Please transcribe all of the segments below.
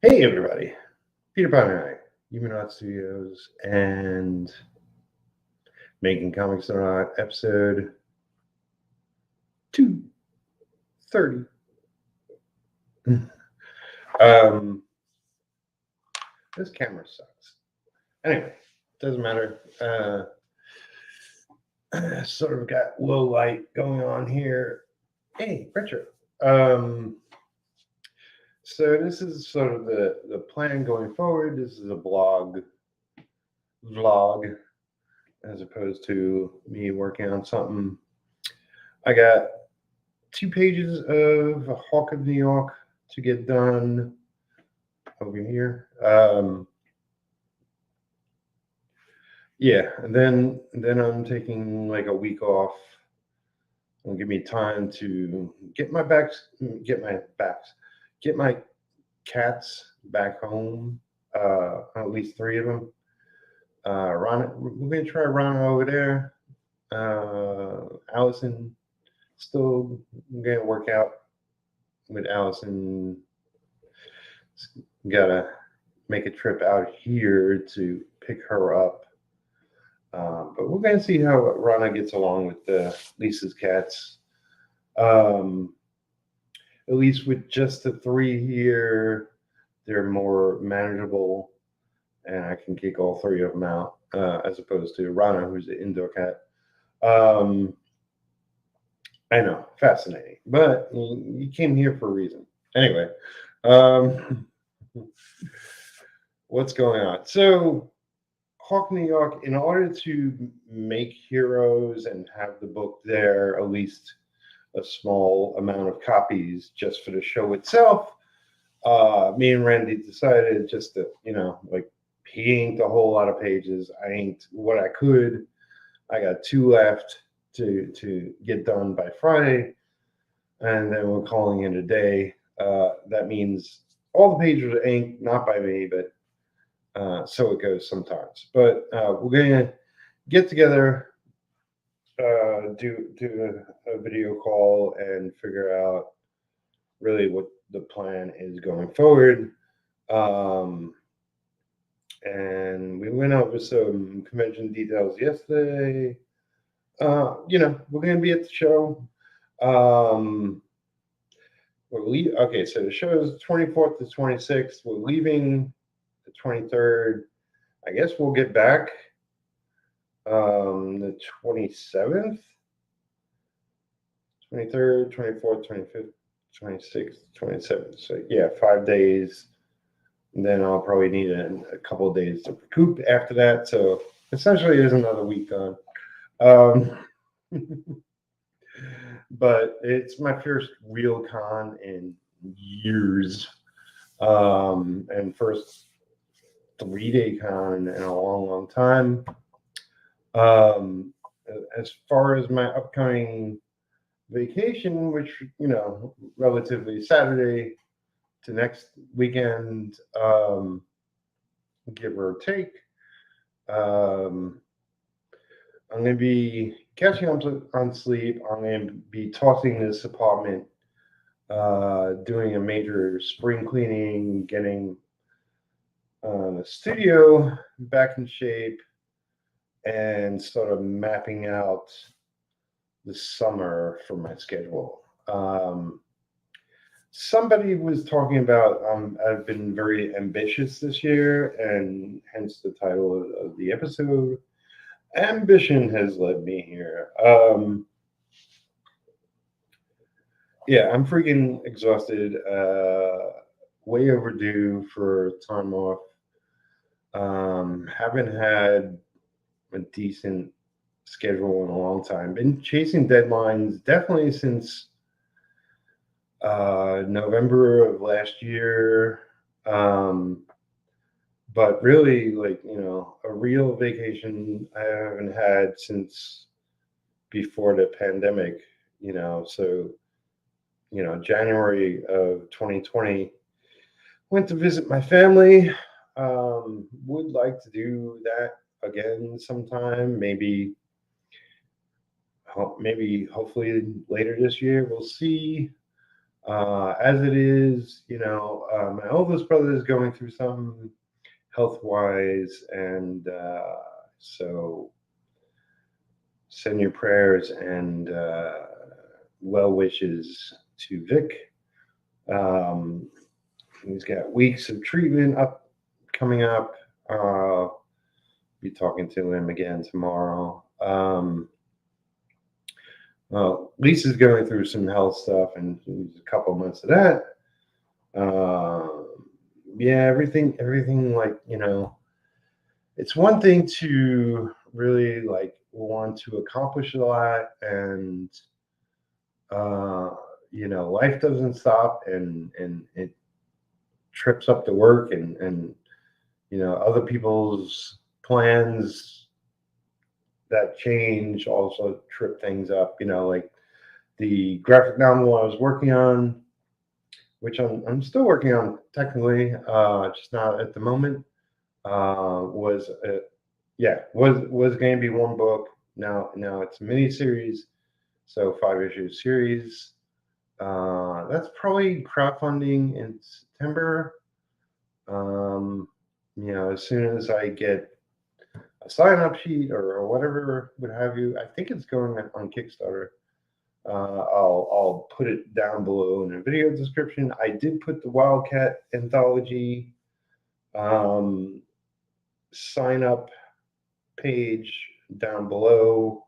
Hey everybody, Peter Palmiotti, Human Art Studios, and Making Comics or Not, episode 230. um, this camera sucks. Anyway, doesn't matter. Sort of got low light going on here. Hey, retro. Um, so this is sort of the plan going forward. This is a vlog, as opposed to me working on something. I got 2 pages of Hawk of New York to get done over here. Yeah, and then I'm taking like a week off. It'll give me time to get my cats back home. At least 3 of them. Ron, we're gonna try Rana over there. Allison, still gonna work out with Allison. Gotta make a trip out here to pick her up. But we're gonna see how Rana gets along with Lisa's cats. Um, at least with just the 3 here, they're more manageable, and I can kick all 3 of them out, as opposed to Rana, who's an indoor cat. I know, fascinating, but you came here for a reason. Anyway, um, what's going on? So, Hawk New York, in order to make Heroes and have the book there, at least a small amount of copies just for the show itself, me and Randy decided just to, like, he inked a whole lot of pages. I inked what I could. I got 2 left to get done by Friday, and then we're calling it a day. That means all the pages are inked, not by me, but so it goes sometimes. But we're gonna get together, do a video call, and figure out really what the plan is going forward. And we went over some convention details yesterday. We're gonna be at the show. Um, okay, so the show is 24th to 26th. We're leaving the 23rd. I guess we'll get back the 27th, 23rd, 24th, 25th, 26th, 27th. So yeah, 5 days. And then I'll probably need a couple of days to recoup after that. So essentially, there's another week gone. Um, but it's my first real con in years, and first 3-day con in a long time. As far as my upcoming vacation, which relatively Saturday to next weekend, give or take, I'm going to be catching up on sleep. I'm going to be tossing this apartment, doing a major spring cleaning, getting the studio back in shape, and sort of mapping out the summer for my schedule. Somebody was talking about I've been very ambitious this year, and hence the title of the episode. Ambition has led me here. Yeah, I'm freaking exhausted. Way overdue for time off. Haven't had a decent schedule in a long time. Been chasing deadlines definitely since November of last year. But really, like, a real vacation I haven't had since before the pandemic, so, January of 2020, went to visit my family. Would like to do that again sometime, maybe hopefully later this year. We'll see. As it is, my oldest brother is going through some health-wise, and so send your prayers and well wishes to Vic. He's got weeks of treatment coming up. Be talking to him again tomorrow. Well, Lisa's going through some health stuff, and a couple months of that. Yeah, everything like, it's one thing to really like want to accomplish a lot, and life doesn't stop, and it trips up the work, and other people's plans that change also trip things up. Like the graphic novel I was working on, which I'm still working on technically, just not at the moment. Was going to be one book. Now it's a mini series, so 5-issue series. That's probably crowdfunding in September. As soon as I get a sign-up sheet or whatever would have you, I think it's going on Kickstarter. I'll put it down below in the video description. I did put the Wildcat anthology sign up page down below.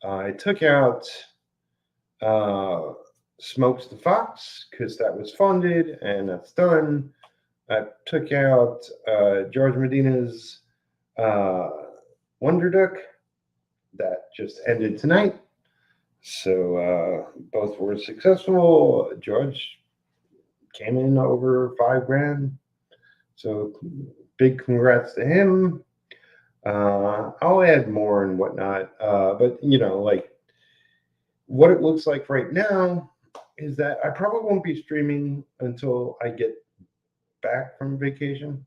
I took out Smokes the Fox because that was funded and that's done. I took out George Medina's Wonder Duck. That just ended tonight. So both were successful. George came in over $5,000. So big congrats to him. I'll add more and whatnot. But like what it looks like right now is that I probably won't be streaming until I get back from vacation.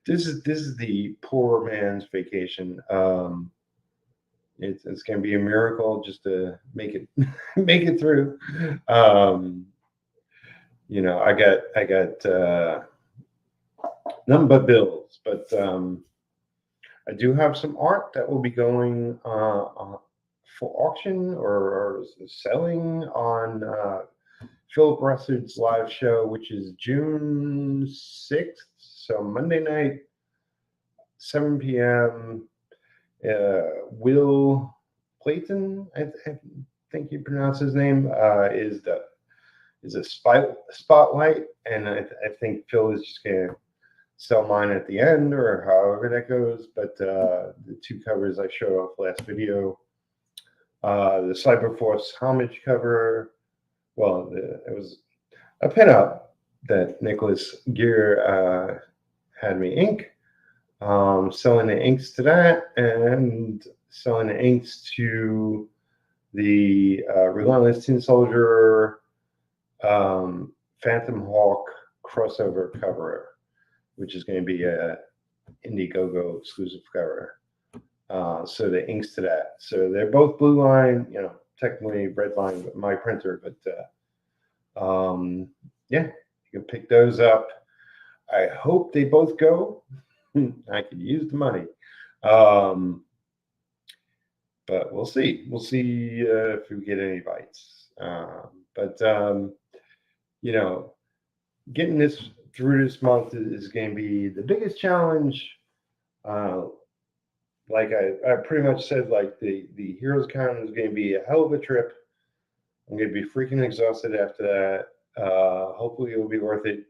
This is the poor man's vacation. It's gonna be a miracle just to make it through. I got nothing but bills, but I do have some art that will be going for auction or selling on Phillip Russertt's live show, which is June 6th, so Monday night, 7 p.m. Will Clayton, I think you pronounce his name, is a spotlight, and I think Phil is just gonna sell mine at the end or however that goes. But the two covers I showed off last video, the Cyberforce homage cover. Well, it was a pinup that Nicholas Geer had me ink. Selling the inks to that, and selling the inks to the Relentless Tin Soldier Phantom Hawk crossover cover, which is going to be a Indiegogo exclusive cover. So the inks to that. So they're both blue line, technically red line with my printer, but yeah, you can pick those up. I hope they both go. I could use the money. But we'll see. We'll see if we get any bites. But getting this through this month is going to be the biggest challenge. Like I pretty much said, like the Heroes Con is going to be a hell of a trip. I'm going to be freaking exhausted after that. Hopefully it'll be worth it.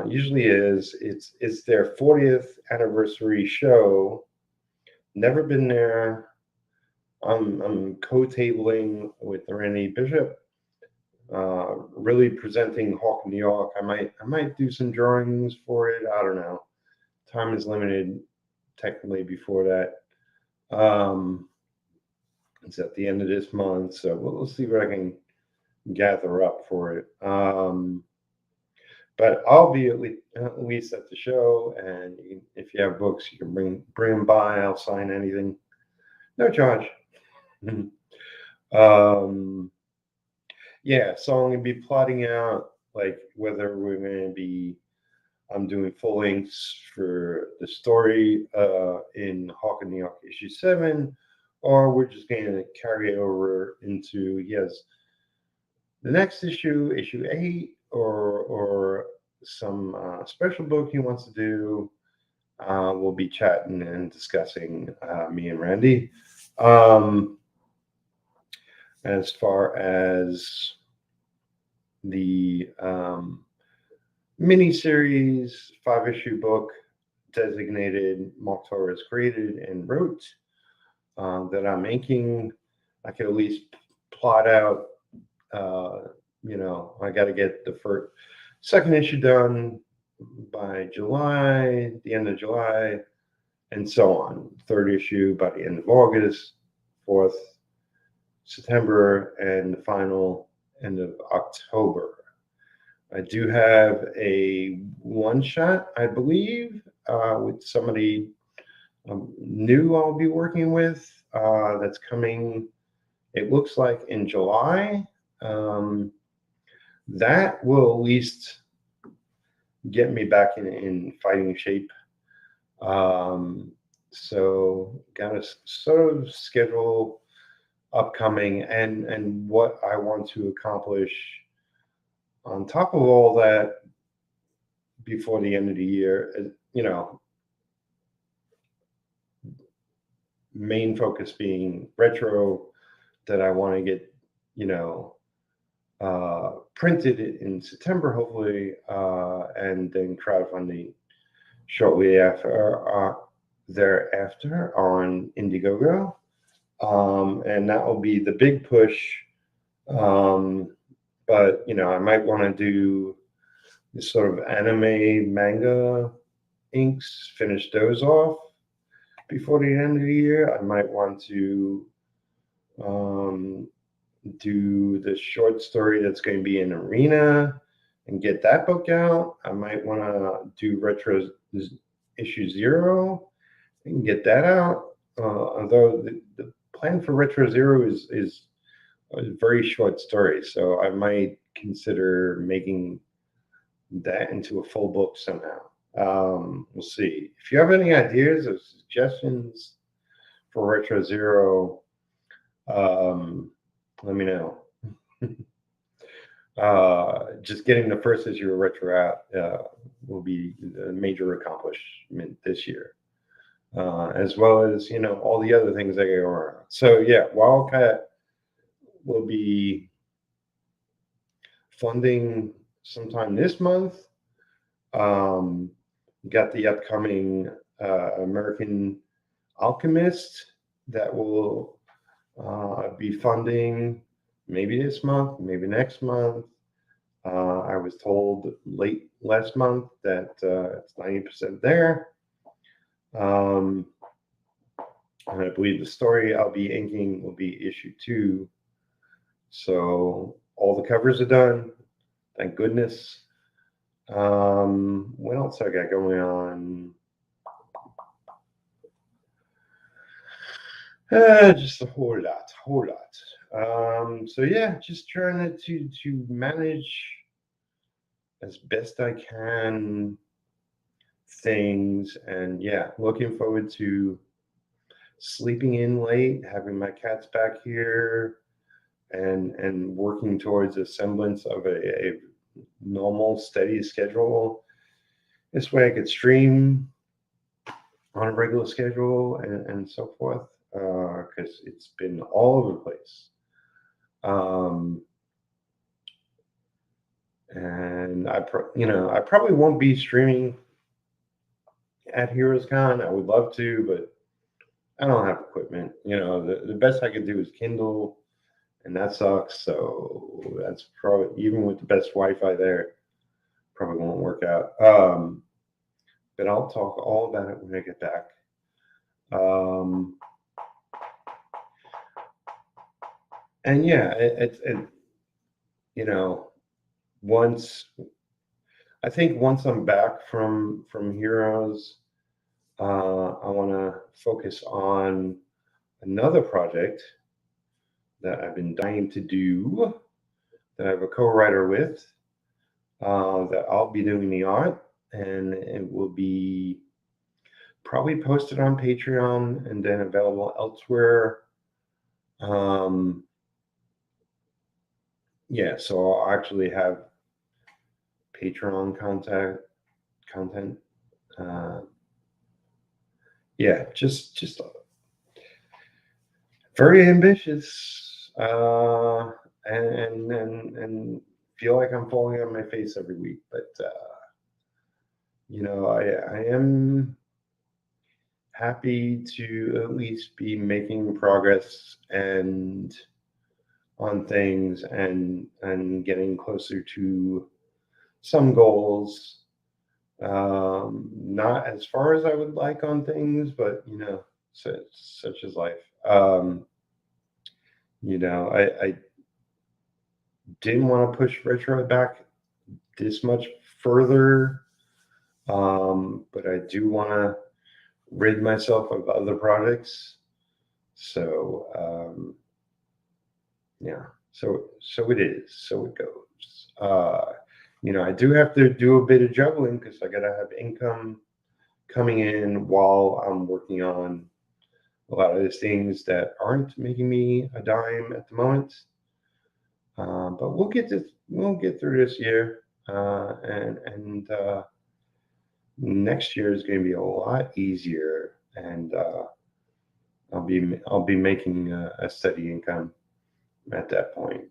Usually is. It's their 40th anniversary show. Never been there. I'm co-tabling with Randy Bishop. Really presenting Hawk New York. I might do some drawings for it. I don't know. Time is limited technically before that. It's at the end of this month, so we'll see what I can gather up for it. But I'll be at least at the show, and if you have books, you can bring them by. I'll sign anything, no charge. Yeah, so I'm gonna be plotting out like whether we're gonna be I'm doing full lengths for the story in Hawk and the Hawk issue 7, or we're just gonna carry it over into the next issue, issue 8, or some special book he wants to do. We'll be chatting and discussing, me and Randy. Um, as far as the miniseries 5 issue book designated Mark Torres created and wrote that I'm inking, I could at least plot out. Uh, I got to get the second issue done by July, the end of July, and so on. Third issue by the end of August, fourth September, and the final end of October. I do have a one shot, I believe, with somebody new I'll be working with. That's coming, it looks like, in July. That will at least get me back in fighting shape. So, got to sort of schedule upcoming and what I want to accomplish on top of all that before the end of the year. Main focus being retro that I want to get, printed in September, hopefully, and then crowdfunding shortly thereafter on Indiegogo. And that will be the big push. But I might want to do this sort of anime manga inks, finish those off before the end of the year. I might want to do the short story that's going to be in Arena and get that book out. I might want to do Retro issue 0 and get that out. Although the plan for Retro 0 is a very short story, so I might consider making that into a full book somehow. We'll see. If you have any ideas or suggestions for Retro 0, let me know. Just getting the first issue of Retro out will be a major accomplishment this year, as well as all the other things that go around. So yeah, Wildcat will be funding sometime this month. Got the upcoming American Alchemist that will be funding maybe this month, maybe next month. I was told late last month that it's 90% there. And I believe the story I'll be inking will be issue 2. So all the covers are done. Thank goodness. What else I got going on? Just a whole lot. So yeah, just trying to manage as best I can things, and yeah, looking forward to sleeping in late, having my cats back here, and working towards a semblance of a normal, steady schedule. This way I could stream on a regular schedule and so forth, because it's been all over the place. And I probably won't be streaming at Heroes Con. I would love to, but I don't have equipment. The best I could do is Kindle, and that sucks. So that's probably, even with the best Wi-Fi there, probably won't work out. But I'll talk all about it when I get back. And yeah, once I'm back from Heroes, I want to focus on another project that I've been dying to do, that I have a co-writer with, that I'll be doing the art, and it will be probably posted on Patreon and then available elsewhere. Yeah, so I'll actually have Patreon content. Yeah, just very ambitious, and feel like I'm falling on my face every week. But I am happy to at least be making progress and on things and getting closer to some goals. Not as far as I would like on things, but such is life. I didn't want to push retro back this much further, but I do want to rid myself of other projects. So yeah, so it is, so it goes. I do have to do a bit of juggling because I gotta have income coming in while I'm working on a lot of these things that aren't making me a dime at the moment. But we'll get through this year, and next year is going to be a lot easier, and I'll be making a steady income at that point.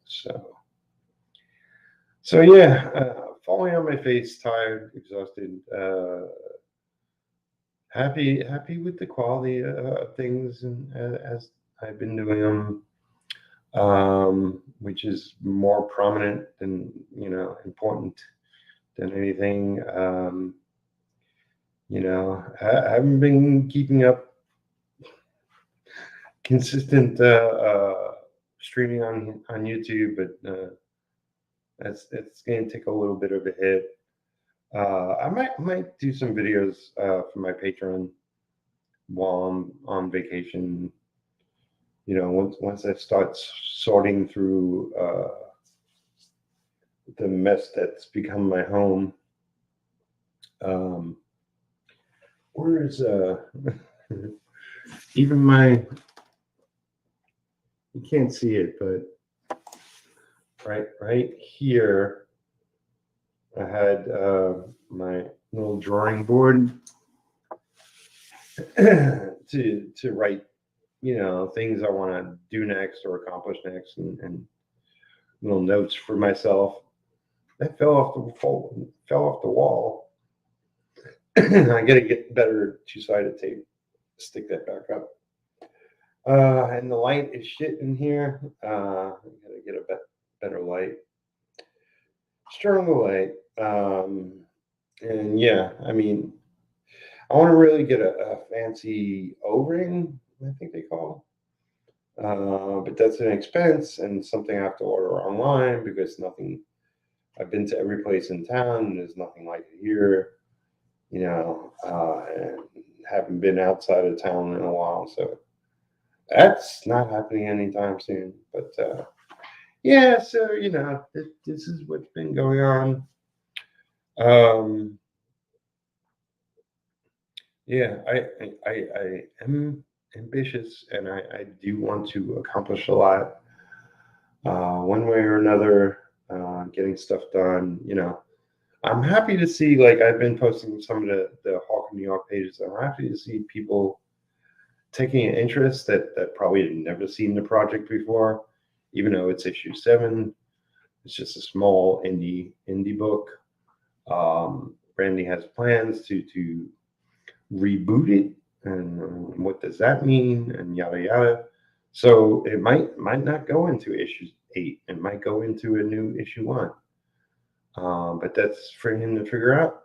So yeah, falling on my face, tired, exhausted. Happy with the quality of things, and as I've been doing them, which is more prominent than important than anything. I haven't been keeping up consistent streaming on YouTube, but it's going to take a little bit of a hit. I might do some videos for my Patreon while I'm on vacation. Once I start sorting through the mess that's become my home. Where is even my? You can't see it, but right here, I had my little drawing board to write, things I want to do next or accomplish next, and little notes for myself. That fell off the wall. I gotta get better two-sided tape, stick that back up. And the light is shit in here. I gotta get a better light, stronger light. And yeah, I mean, I want to really get a fancy O-ring, I think they call. But that's an expense and something I have to order online because I've been to every place in town and there's nothing like it here, and haven't been outside of town in a while. So that's not happening anytime soon. But yeah, so this is what's been going on. Yeah, I am ambitious, and I do want to accomplish a lot, one way or another, getting stuff done. I'm happy to see, like, I've been posting some of the Hawk New York pages. I'm happy to see people taking an interest that probably had never seen the project before, even though it's issue 7. It's just a small indie book. Brandy has plans to reboot it, and what does that mean, and yada yada. So it might not go into issue 8. It might go into a new issue 1. But that's for him to figure out.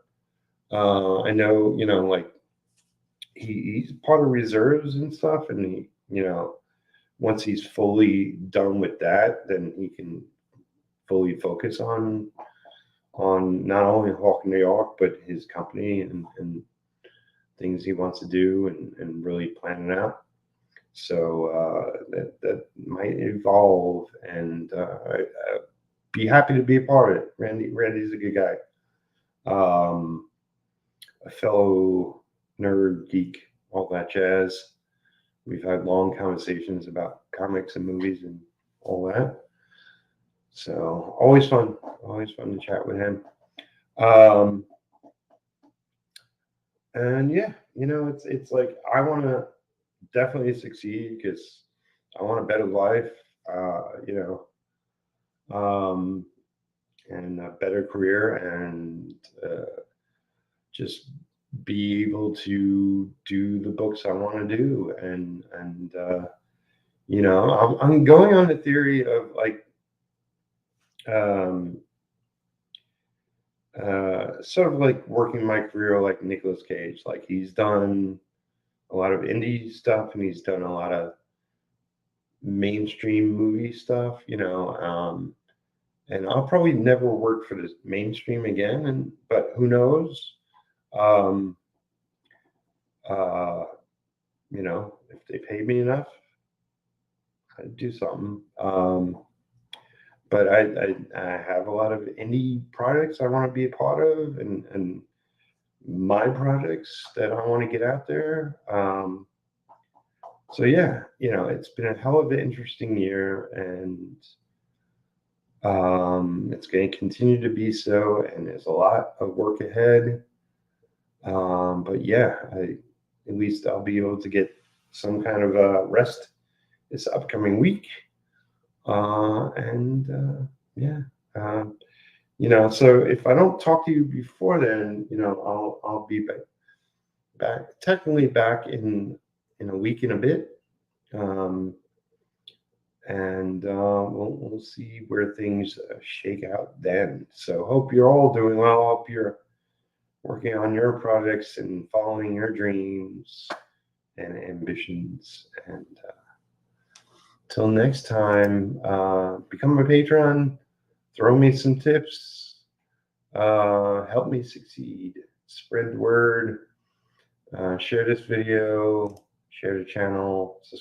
I know, like he's part of reserves and stuff, and once he's fully done with that, then he can fully focus on not only Hawk New York, but his company and things he wants to do, and really plan it out. So that might evolve, and be happy to be a part of it. Randy's a good guy. A fellow nerd, geek, all that jazz. We've had long conversations about comics and movies and all that. So always fun to chat with him. And yeah, it's like I want to definitely succeed because I want a better life, and a better career, and just be able to do the books I want to do, and I'm going on the theory of like sort of like working my career like Nicolas Cage. Like he's done a lot of indie stuff and he's done a lot of mainstream movie stuff, and I'll probably never work for the mainstream again. But who knows? Um, if they pay me enough, I'd do something. But I have a lot of indie projects I want to be a part of, and my projects that I want to get out there. So yeah, it's been a hell of an interesting year, and it's going to continue to be so, and there's a lot of work ahead. But yeah, at least I'll be able to get some kind of rest this upcoming week. So if I don't talk to you before then, I'll be technically back in a week and a bit. And we'll see where things shake out then. So hope you're all doing well. Hope you're working on your projects and following your dreams and ambitions. And till next time, become a patron, throw me some tips, help me succeed, spread the word, share this video, share the channel, subscribe.